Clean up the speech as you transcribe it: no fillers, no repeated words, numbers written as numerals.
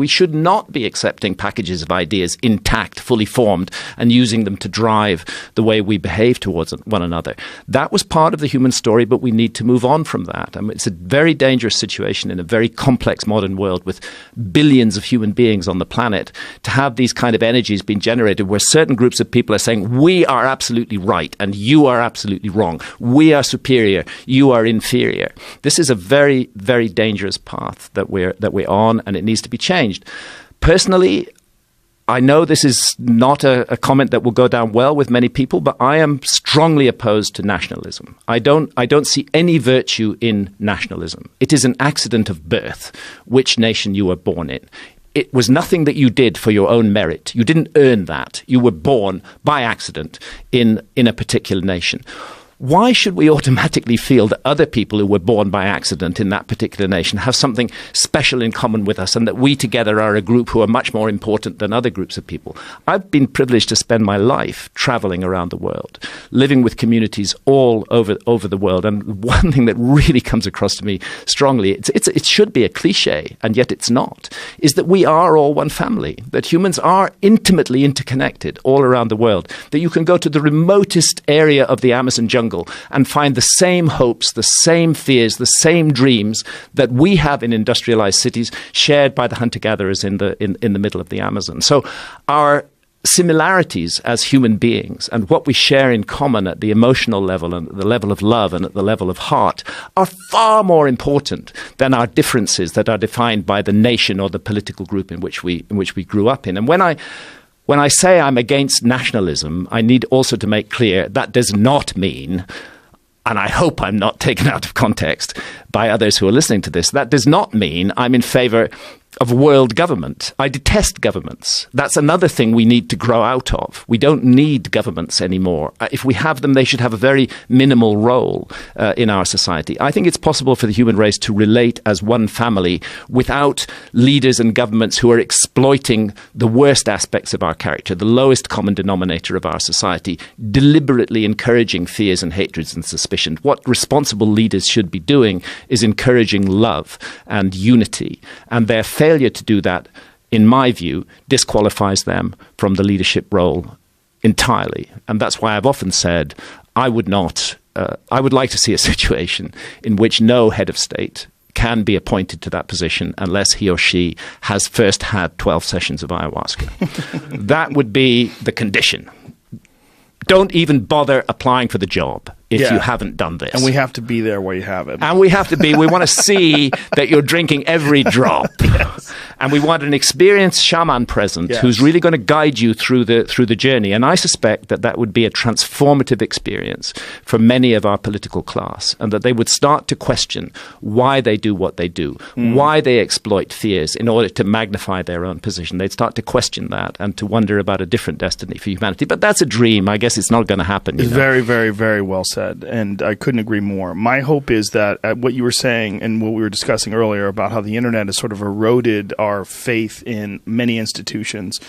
We should not be accepting packages of ideas intact, fully formed, and using them to drive the way we behave towards one another. That was part of the human story, but we need to move on from that. I mean, it's a very dangerous situation in a very complex modern world with billions of human beings on the planet to have these kind of energies being generated where certain groups of people are saying, we are absolutely right and you are absolutely wrong. We are superior. You are inferior. This is a very, very dangerous path that we're on, and it needs to be changed. Personally, I know this is not a comment that will go down well with many people, but I am strongly opposed to nationalism. I don't see any virtue in nationalism. It is an accident of birth, which nation you were born in. It was nothing that you did for your own merit. You didn't earn that. You were born by accident in a particular nation. Why should we automatically feel that other people who were born by accident in that particular nation have something special in common with us and that we together are a group who are much more important than other groups of people? I've been privileged to spend my life traveling around the world, living with communities all over the world. And one thing that really comes across to me strongly, it should be a cliche, and yet it's not, is that we are all one family, that humans are intimately interconnected all around the world, that you can go to the remotest area of the Amazon jungle and find the same hopes, the same fears, the same dreams that we have in industrialized cities shared by the hunter-gatherers in the middle of the Amazon. So our similarities as human beings and what we share in common at the emotional level and at the level of love and at the level of heart are far more important than our differences that are defined by the nation or the political group in which we grew up in. And when I say I'm against nationalism, I need also to make clear that does not mean, and I hope I'm not taken out of context by others who are listening to this, that does not mean I'm in favor of world government. I detest governments. That's another thing we need to grow out of. We don't need governments anymore. If we have them, they should have a very minimal role in our society. I think it's possible for the human race to relate as one family without leaders and governments who are exploiting the worst aspects of our character, the lowest common denominator of our society, deliberately encouraging fears and hatreds and suspicion. What responsible leaders should be doing is encouraging love and unity, and their failure to do that, in my view, disqualifies them from the leadership role entirely. And that's why I've often said I would like to see a situation in which no head of state can be appointed to that position unless he or she has first had 12 sessions of ayahuasca. That would be the condition. Don't even bother applying for the job if you haven't done this. And we have to be there where you have it. And we want to see that you're drinking every drop. Yes. And we want an experienced shaman present who's really going to guide you through the journey. And I suspect that would be a transformative experience for many of our political class, and that they would start to question why they do what they do, why they exploit fears in order to magnify their own position. They'd start to question that and to wonder about a different destiny for humanity. But that's a dream. I guess it's not going to happen. It's very, very, very well said. And I couldn't agree more. My hope is that what you were saying and what we were discussing earlier about how the internet has sort of eroded our faith in many institutions,